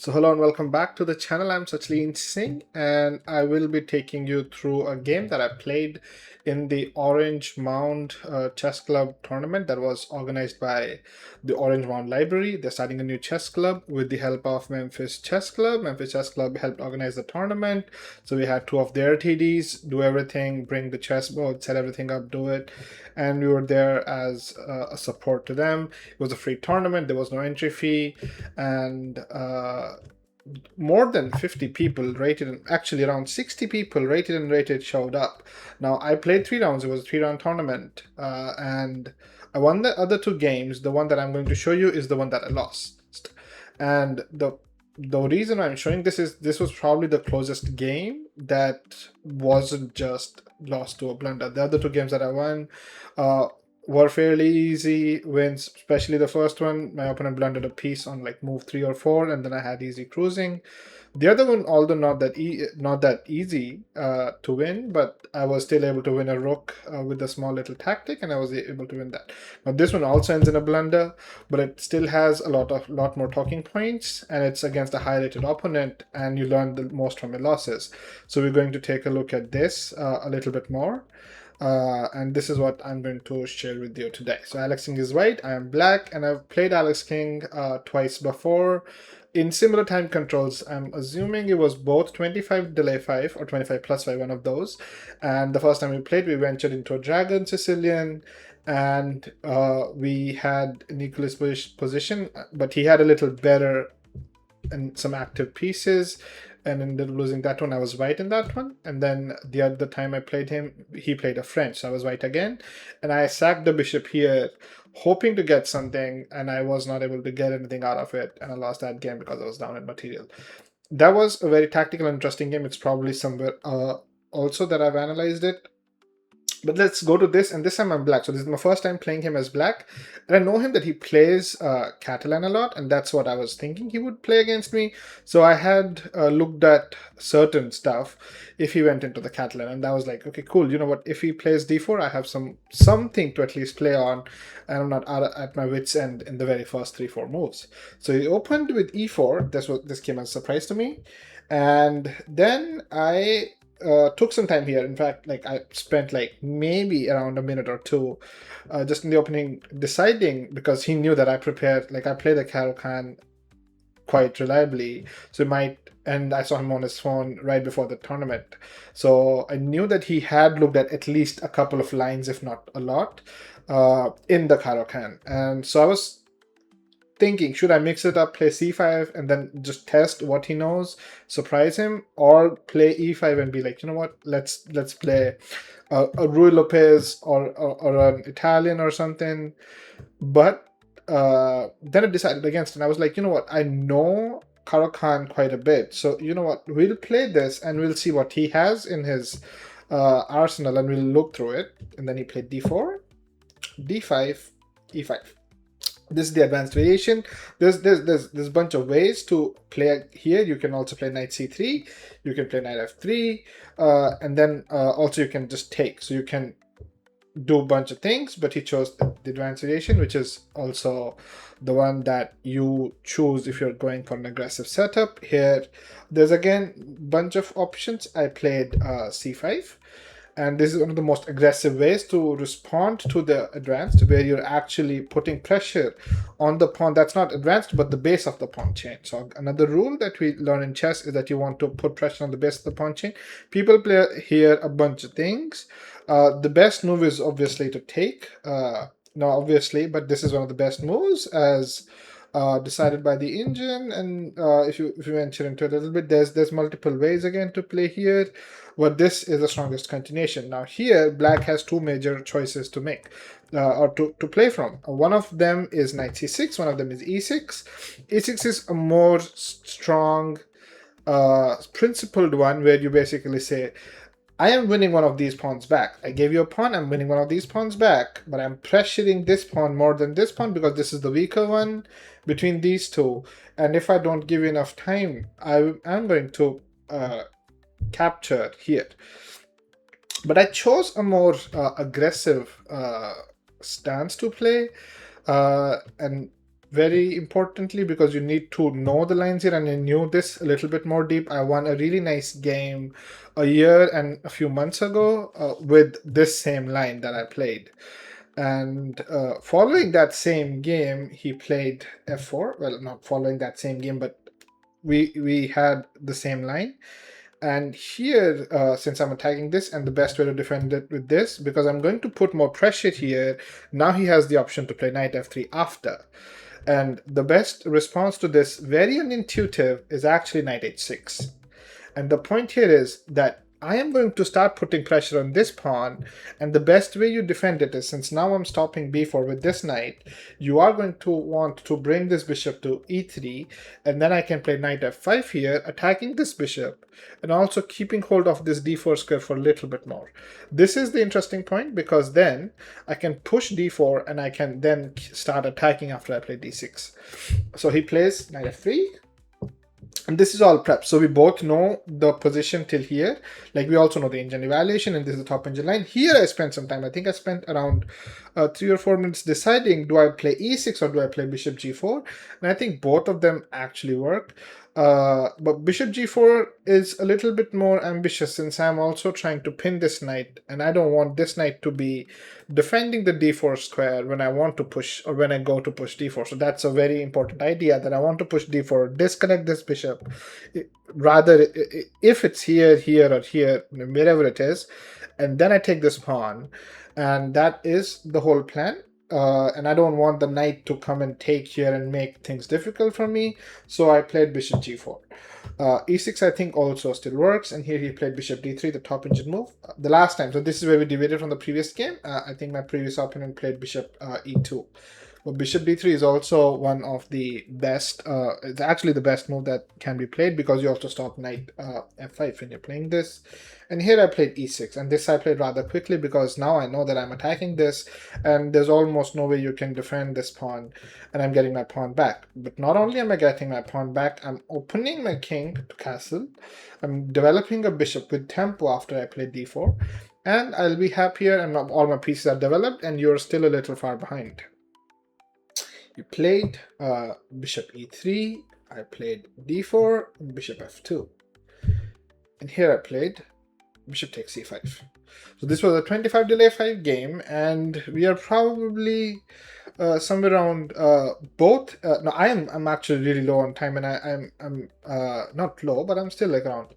So hello and welcome back to the channel. I'm Sachleen Singh and I will be taking you through a game that I played in the Orange Mound Chess Club tournament that was organized by the Orange Mound Library. They're starting a new chess club with the help of Memphis Chess Club. Memphis Chess Club helped organize the tournament. So we had two of their TDs do everything, bring the chessboard, set everything up, do it. And we were there as a support to them. It was a free tournament. There was no entry fee. And more than 50 people rated, and actually around 60 people rated and rated showed up. Now I played 3 rounds. It was a 3 round tournament, and I won the other 2 games. The one that I'm going to show you is the one that I lost, and the reason I'm showing this is this was probably the closest game that wasn't just lost to a blunder. The other 2 games that I won uh, were fairly easy wins, especially the first one. My opponent blundered a piece on like move 3 or 4, and then I had easy cruising. The other one, although not that easy to win, but I was still able to win a rook with a small little tactic, and I was able to win that. Now this one also ends in a blunder, but it still has a lot more talking points, and it's against a high-rated opponent, and you learn the most from your losses. So we're going to take a look at this a little bit more. And this is what I'm going to share with you today. So Alex King is white, I am black, and I've played Alex King twice before in similar time controls. I'm assuming it was both 25 delay 5 or 25 plus 5, one of those. And the first time we played, we ventured into a dragon Sicilian, and we had an equalist position, but he had a little better and some active pieces, and ended up losing that one. I was white in that one. And then the other time I played him, he played a French, so I was white again. And I sacked the bishop here, hoping to get something, and I was not able to get anything out of it, and I lost that game because I was down in material. That was a very tactical and interesting game. It's probably somewhere also that I've analyzed it. But let's go to this, and this time I'm black. So this is my first time playing him as black. And I know him that he plays Catalan a lot, and that's what I was thinking he would play against me. So I had looked at certain stuff if he went into the Catalan, and that was like, okay, cool. You know what? If he plays d4, I have something to at least play on, and I'm not at my wits' end in the very first 3-4 moves. So he opened with e4. This came as a surprise to me. And then I took some time here. In fact, like I spent like maybe around a minute or two just in the opening deciding, because he knew that I prepared, like I play the Caro-Kann quite reliably, so it might, and I saw him on his phone right before the tournament, so I knew that he had looked at least a couple of lines, if not a lot, in the Caro-Kann. And so I was thinking, should I mix it up, play c5 and then just test what he knows, surprise him, or play e5 and be like, you know what, let's play a Rui Lopez or an Italian or something. But then I decided against, and I was like, you know what, I know Caro-Kann quite a bit, so you know what, we'll play this and we'll see what he has in his arsenal, and we'll look through it. And then he played d4, d5, e5. This is the advanced variation. There's a bunch of ways to play here. You can also play knight c3, you can play knight f3, and then also you can just take. So you can do a bunch of things, but he chose the advanced variation, which is also the one that you choose if you're going for an aggressive setup. Here, there's again a bunch of options. I played c5. And this is one of the most aggressive ways to respond to the advanced, where you're actually putting pressure on the pawn that's not advanced, but the base of the pawn chain. So another rule that we learn in chess is that you want to put pressure on the base of the pawn chain. People play here a bunch of things. The best move is obviously to take. No, obviously, but this is one of the best moves as decided by the engine. And if you venture into it a little bit, there's multiple ways again to play here, but this is the strongest continuation. Now here, black has 2 major choices to make, or to play from. One of them is knight c6, one of them is e6. E6 is a more strong, principled one, where you basically say, I am winning one of these pawns back. I gave you a pawn, I'm winning one of these pawns back, but I'm pressuring this pawn more than this pawn because this is the weaker one between these two. And if I don't give you enough time, I'm going to capture here. But I chose a more aggressive stance to play, and very importantly, because you need to know the lines here, and I knew this a little bit more deep. I won a really nice game a year and a few months ago with this same line that I played. And following that same game, he played f4. Well, not following that same game, but we had the same line. And here, since I'm attacking this, and the best way to defend it with this, because I'm going to put more pressure here, now he has the option to play knight f3 after. And the best response to this, very unintuitive, is actually knight h6. And the point here is that I am going to start putting pressure on this pawn, and the best way you defend it is, since now I'm stopping b4 with this knight, you are going to want to bring this bishop to e3, and then I can play knight f5 here, attacking this bishop, and also keeping hold of this d4 square for a little bit more. This is the interesting point, because then I can push d4, and I can then start attacking after I play d6. So he plays knight f3, and this is all prep. So we both know the position till here. Like, we also know the engine evaluation, and this is the top engine line. Here I spent some time. I think I spent around 3 or 4 minutes deciding, do I play e6 or do I play bishop g4? And I think both of them actually work. But bishop g4 is a little bit more ambitious, since I'm also trying to pin this knight, and I don't want this knight to be defending the d4 square when I want to push, or when I go to push d4. So that's a very important idea, that I want to push d4, disconnect this bishop, rather if it's here, here, or here, wherever it is, and then I take this pawn, and that is the whole plan. And I don't want the knight to come and take here and make things difficult for me, so I played bishop g4. e6 I think also still works, and here he played bishop d3, the top engine move, the last time. So this is where we deviated from the previous game. I think my previous opponent played bishop e2. But bishop d3 is also one of the best, it's actually the best move that can be played, because you also stop knight f5 when you're playing this. And here I played e6, and this I played rather quickly, because now I know that I'm attacking this, and there's almost no way you can defend this pawn, and I'm getting my pawn back. But not only am I getting my pawn back, I'm opening my king to castle, I'm developing a bishop with tempo after I play d4, and I'll be happier, and all my pieces are developed, and you're still a little far behind. You played bishop e3, I played d4, and bishop f2. And here I played bishop takes c5. So this was a 25 delay 5 game, and we are probably somewhere around both. No, I'm actually really low on time, and I'm not low, but I'm still like around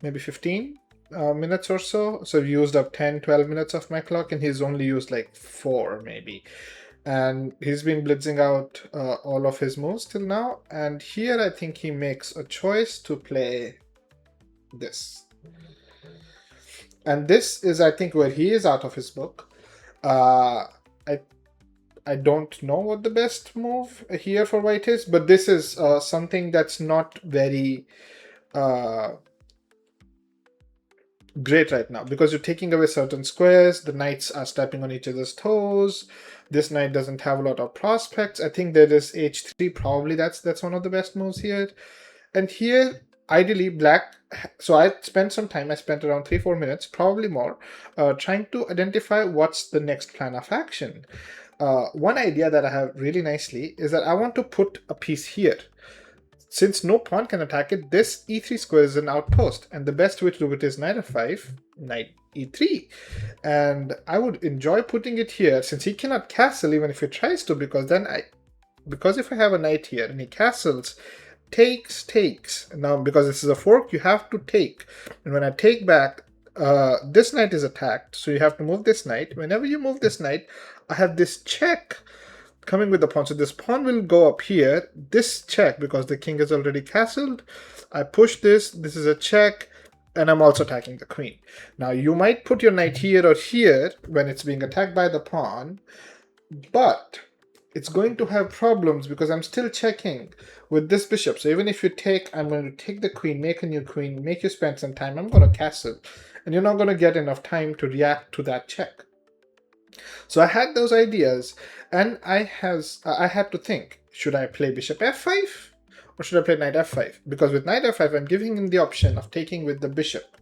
maybe 15 minutes or so. So we used up 10-12 minutes of my clock, and he's only used like 4 maybe. And he's been blitzing out all of his moves till now. And here I think he makes a choice to play this. And this is, I think, where he is out of his book. I don't know what the best move here for white is, but this is something that's not very great right now, because you're taking away certain squares, the knights are stepping on each other's toes, this knight doesn't have a lot of prospects. I think there is h3, probably that's one of the best moves here. And here, ideally, black, so I spent some time, I spent around 3-4 minutes, probably more, trying to identify what's the next plan of action. One idea that I have really nicely is that I want to put a piece here. Since no pawn can attack it, this e3 square is an outpost, and the best way to do it is knight f5, knight e3. And I would enjoy putting it here, since he cannot castle even if he tries to, because if I have a knight here and he castles, takes. Now, because this is a fork, you have to take. And when I take back, this knight is attacked, so you have to move this knight. Whenever you move this knight, I have this check coming with the pawn. So this pawn will go up here, this check, because the king is already castled. I push this is a check, and I'm also attacking the queen. Now, you might put your knight here or here when it's being attacked by the pawn, but it's going to have problems because I'm still checking with this bishop. So even if you take, I'm going to take the queen, make a new queen, make you spend some time, I'm going to castle, and you're not going to get enough time to react to that check. So I had those ideas, and I had to think, should I play bishop f5 or should I play knight f5? Because with knight f5, I'm giving him the option of taking with the bishop,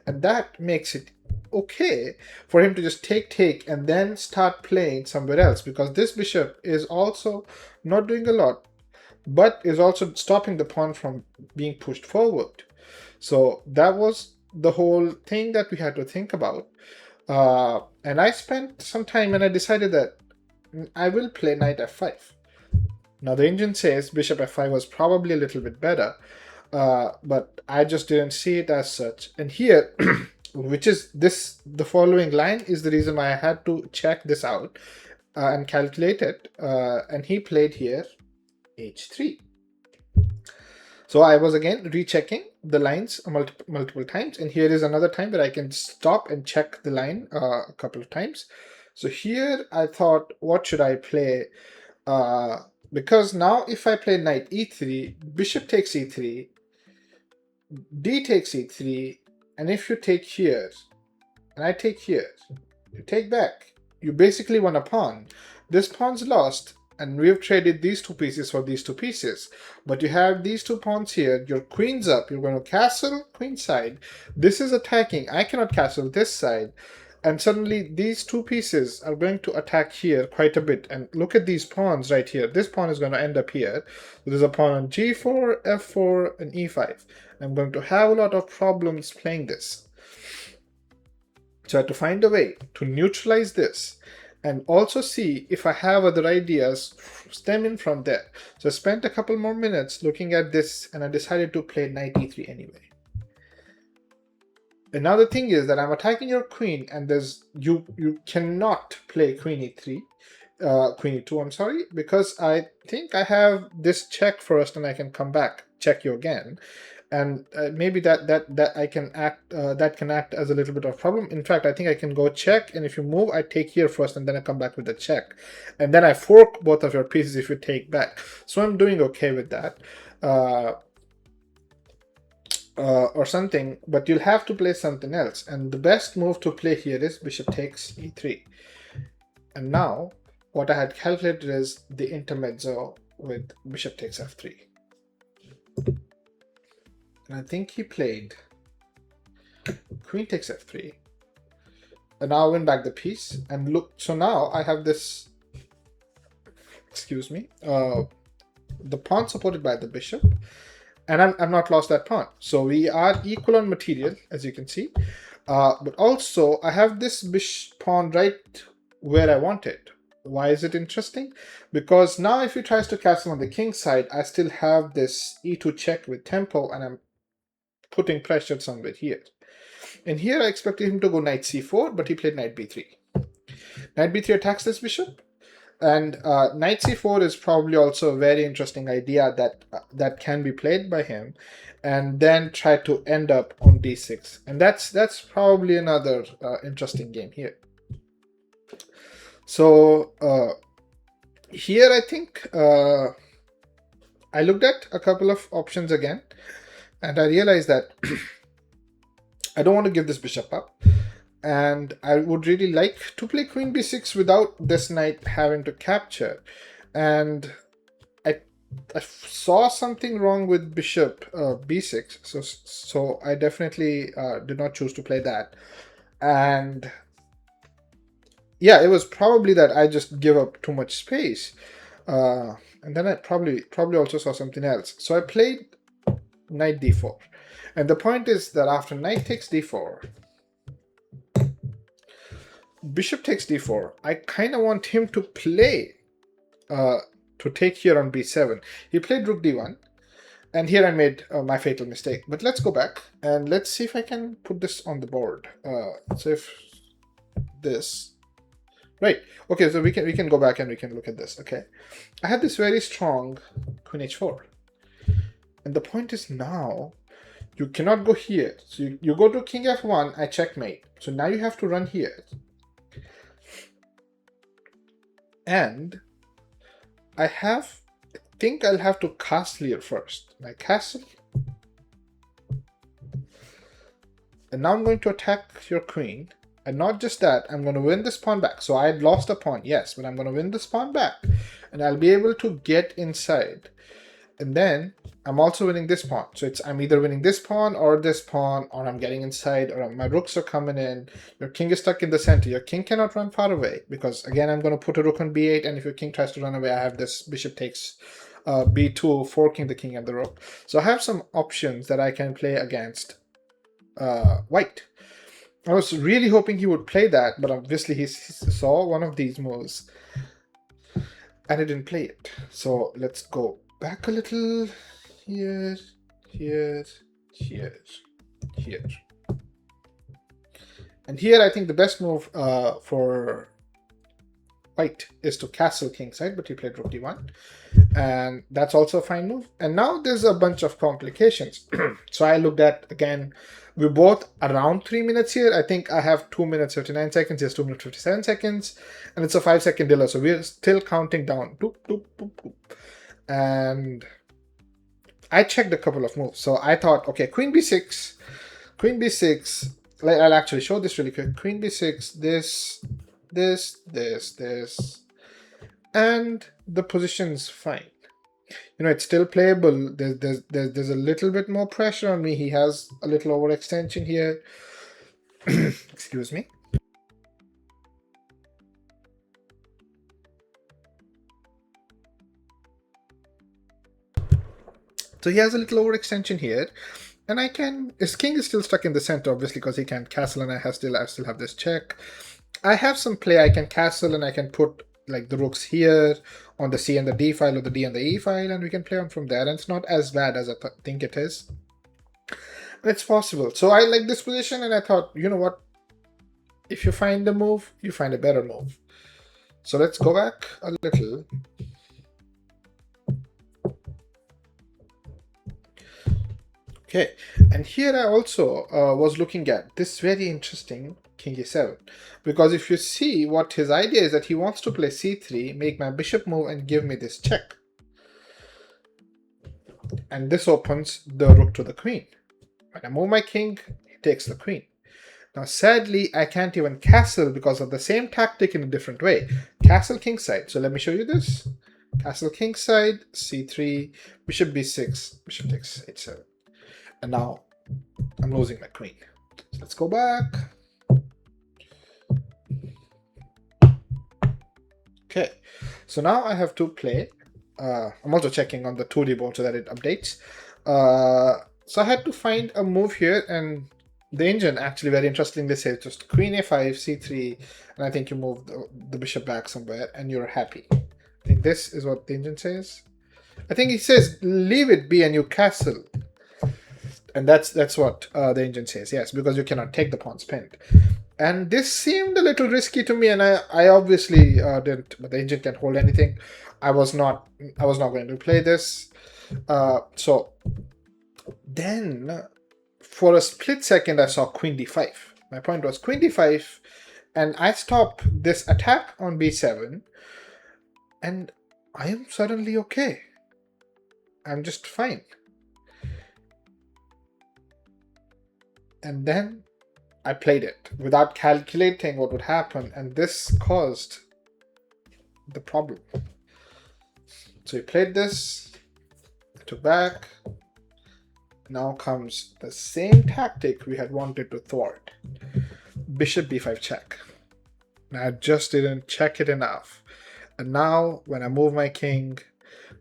and that makes it okay for him to just take and then start playing somewhere else, because this bishop is also not doing a lot, but is also stopping the pawn from being pushed forward. So that was the whole thing that we had to think about. And I spent some time and I decided that I will play knight f5. Now the engine says bishop f5 was probably a little bit better, but I just didn't see it as such. And here, which is this, the following line is the reason why I had to check this out and calculate it. And he played here h3. So I was again rechecking the lines multiple times, and here is another time where I can stop and check the line a couple of times. So here I thought, what should I play? Because now if I play knight e3, bishop takes e3, d takes e3, and if you take here, and I take here, you take back, you basically won a pawn. This pawn's lost, and we've traded these two pieces for these two pieces. But you have these two pawns here, your queen's up, you're going to castle queen side. This is attacking, I cannot castle this side. And suddenly these two pieces are going to attack here quite a bit. And look at these pawns right here. This pawn is going to end up here. So there's a pawn on g4, f4, and e5. I'm going to have a lot of problems playing this. So I had to find a way to neutralize this and also see if I have other ideas stemming from there. So I spent a couple more minutes looking at this and I decided to play knight e3 anyway. And now the thing is that I'm attacking your queen, and there's you cannot play queen e3, queen e2, I'm sorry, because I think I have this check first and I can come back, check you again. And maybe that I can act that can act as a little bit of problem. In fact, I think I can go check, and if you move, I take here first, and then I come back with the check, and then I fork both of your pieces if you take back. So I'm doing okay with that, or something. But you'll have to play something else, and the best move to play here is bishop takes e3. And now what I had calculated is the intermezzo with bishop takes f3. And I think he played queen takes f3. And now I win back the piece. And look, so now I have this, excuse me, the pawn supported by the bishop. And I've not lost that pawn. So we are equal on material, as you can see. But also, I have this pawn right where I want it. Why is it interesting? Because now if he tries to castle on the king side, I still have this e2 check with tempo, and I'm putting pressure somewhere here. And here I expected him to go knight c4, but he played knight b3. Knight b3 attacks this bishop, and knight c4 is probably also a very interesting idea that can be played by him, and then try to end up on d6. And that's probably another interesting game here. So here I think I looked at a couple of options again, and I realized that I don't want to give this bishop up, and I would really like to play queen b6 without this knight having to capture. And I saw something wrong with bishop b6, so I definitely did not choose to play that. And yeah, it was probably that I just give up too much space, and then I probably also saw something else. So I played knight d4, and the point is that after knight takes d4, bishop takes d4, I kind of want him to play to take here on b7. He played rook d1, and here I made my fatal mistake. But let's go back and let's see if I can put this on the board. So if this, right, okay, so we can go back and we can look at this. Okay, I had this very strong queen h4. And the point is now, you cannot go here. So you go to king f1, I checkmate. So now you have to run here. And I think I'll have to castle here first. I castle. And now I'm going to attack your queen. And not just that, I'm going to win this pawn back. So I had lost a pawn, yes, but I'm going to win this pawn back. And I'll be able to get inside. And then I'm also winning this pawn. So I'm either winning this pawn, or I'm getting inside, or my rooks are coming in. Your king is stuck in the center. Your king cannot run far away because, again, I'm going to put a rook on b8, and if your king tries to run away, I have this bishop takes b2, forking the king and the rook. So I have some options that I can play against white. I was really hoping he would play that, but obviously he saw one of these moves and he didn't play it. So let's go back a little. Here, here, here, here. And here I think the best move for white is to castle kingside, but he played rook d1. And that's also a fine move. And now there's a bunch of complications. So I looked at, again, we're both around 3 minutes here. I think I have 2 minutes 59 seconds. Here's 2 minutes 57 seconds. And it's a 5-second delay. So we're still counting down. Doop, doop, doop, doop. And I checked a couple of moves. So I thought, okay, queen b6, queen b6. I'll actually show this really quick. Queen b6, this, and the position's fine. You know, it's still playable. There's a little bit more pressure on me. He has a little overextension here. Excuse me. So he has a little overextension here. And his king is still stuck in the center, obviously, because he can't castle, and I still have this check. I have some play. I can castle, and I can put like the rooks here on the C and the D file, or the D and the E file, and we can play on from there. And it's not as bad as I think it is. It's possible. So I like this position, and I thought, you know what? If you find the move, you find a better move. So let's go back a little. Okay, and here I also was looking at this very interesting king e7, because if you see, what his idea is that he wants to play c3, make my bishop move, and give me this check. And this opens the rook to the queen. When I move my king, he takes the queen. Now, sadly, I can't even castle because of the same tactic in a different way. Castle kingside. So let me show you this. Castle kingside, c3, bishop b6, bishop takes h7. And now I'm losing my queen. So let's go back. Okay, so now I have to play. I'm also checking on the 2D board so that it updates. So I had to find a move here, and the engine actually very interestingly says just queen a5, c3, and I think you move the bishop back somewhere and you're happy. I think this is what the engine says. I think it says leave it be and you castle. And that's what the engine says, yes, because you cannot take the pawns pinned. And this seemed a little risky to me, and I obviously didn't, but the engine can't hold anything. I was not going to play this. So then, for a split second, I saw queen d5. My point was queen d5, and I stop this attack on b7, and I am suddenly okay. I'm just fine. And then I played it without calculating what would happen, and this caused the problem. So we played this, I took back. Now comes the same tactic we had wanted to thwart. Bishop b5 check. And I just didn't check it enough. And now when I move my king,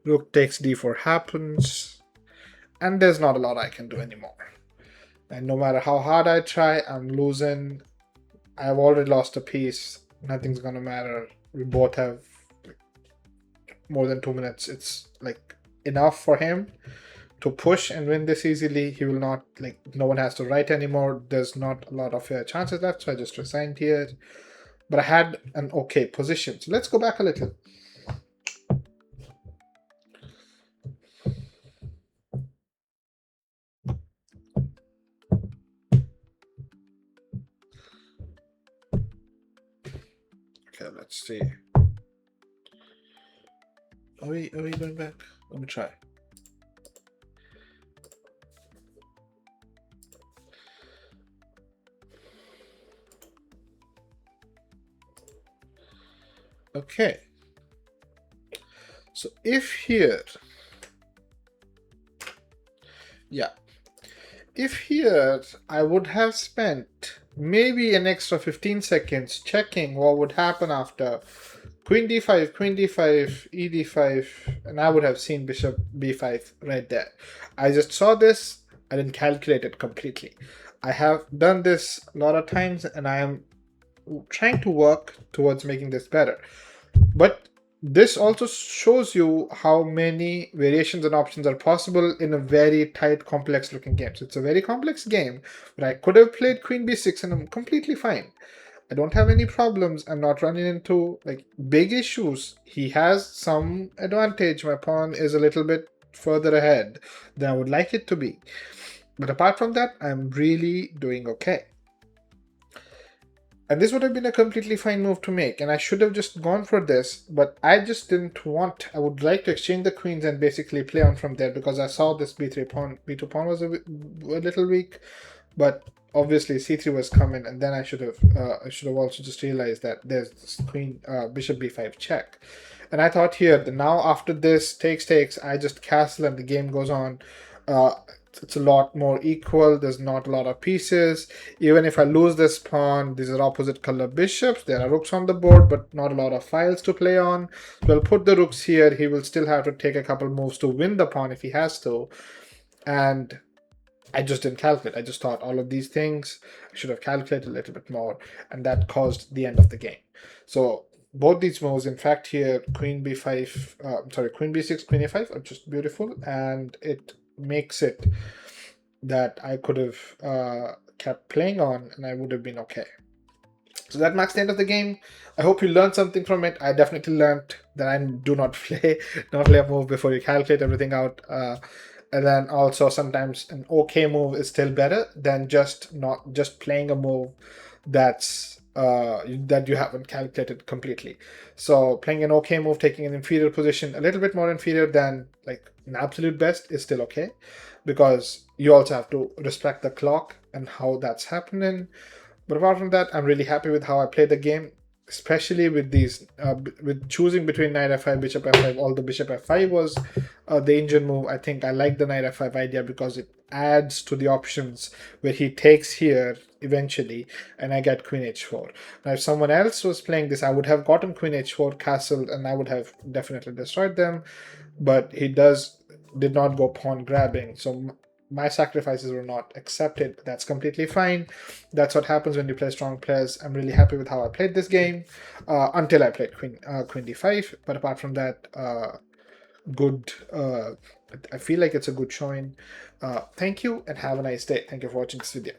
rook takes d4 happens, and there's not a lot I can do anymore. And no matter how hard I try, I'm losing. I've already lost a piece. Nothing's gonna matter. We both have more than 2 minutes. It's like enough for him to push and win this easily. He will not, like, no one has to write anymore. There's not a lot of fair chances left, so I just resigned here. But I had an okay position. So let's go back a little. Okay, let's see. Are we going back? Let me try. Okay. So if here Yeah. If here I would have spent maybe an extra 15 seconds checking what would happen after queen d5, queen d5, e d5, and I would have seen bishop b5 right there. I just saw this, I didn't calculate it completely. I have done this a lot of times and I am trying to work towards making this better. But this also shows you how many variations and options are possible in a very tight, complex looking game. So it's a very complex game, but I could have played queen b6 and I'm completely fine. I don't have any problems. I'm not running into like big issues. He has some advantage. My pawn is a little bit further ahead than I would like it to be. But apart from that, I'm really doing okay. And this would have been a completely fine move to make, and I should have just gone for this, but I just didn't want. I would like to exchange the queens and basically play on from there because I saw this b3 pawn, b2 pawn was a little weak, but obviously c3 was coming, and then I should have also just realized that there's this queen bishop b5 check, and I thought here that now after this takes, I just castle and the game goes on. Uh, it's a lot more equal. There's not a lot of pieces. Even if I lose this pawn, these are opposite color bishops. There are rooks on the board, but not a lot of files to play on. So I'll put the rooks here. He will still have to take a couple moves to win the pawn if he has to. And I just didn't calculate. I just thought all of these things, I should have calculated a little bit more. And that caused the end of the game. So both these moves, in fact, here, queen b5, queen b6, queen a5 are just beautiful. And it makes it that I could have kept playing on and I would have been okay. So that marks the end of the game. I hope you learned something from it. I definitely learned that I do not not play a move before you calculate everything out. And then also sometimes an okay move is still better than not just playing a move that you haven't calculated completely. So playing an okay move, taking an inferior position, a little bit more inferior than like an absolute best is still okay, because you also have to respect the clock and how that's happening. But apart from that, I'm really happy with how I played the game, especially with these with choosing between knight f5, bishop f5. Although bishop f5 was the engine move, I think I like the knight f5 idea because it adds to the options where he takes here eventually, and I get queen h4. Now, if someone else was playing this, I would have gotten queen h4 castled, and I would have definitely destroyed them. But he did not go pawn grabbing, so my sacrifices were not accepted. But that's completely fine. That's what happens when you play strong players. I'm really happy with how I played this game until I played queen d5. But apart from that, good. I feel like it's a good showing. Thank you and have a nice day. Thank you for watching this video.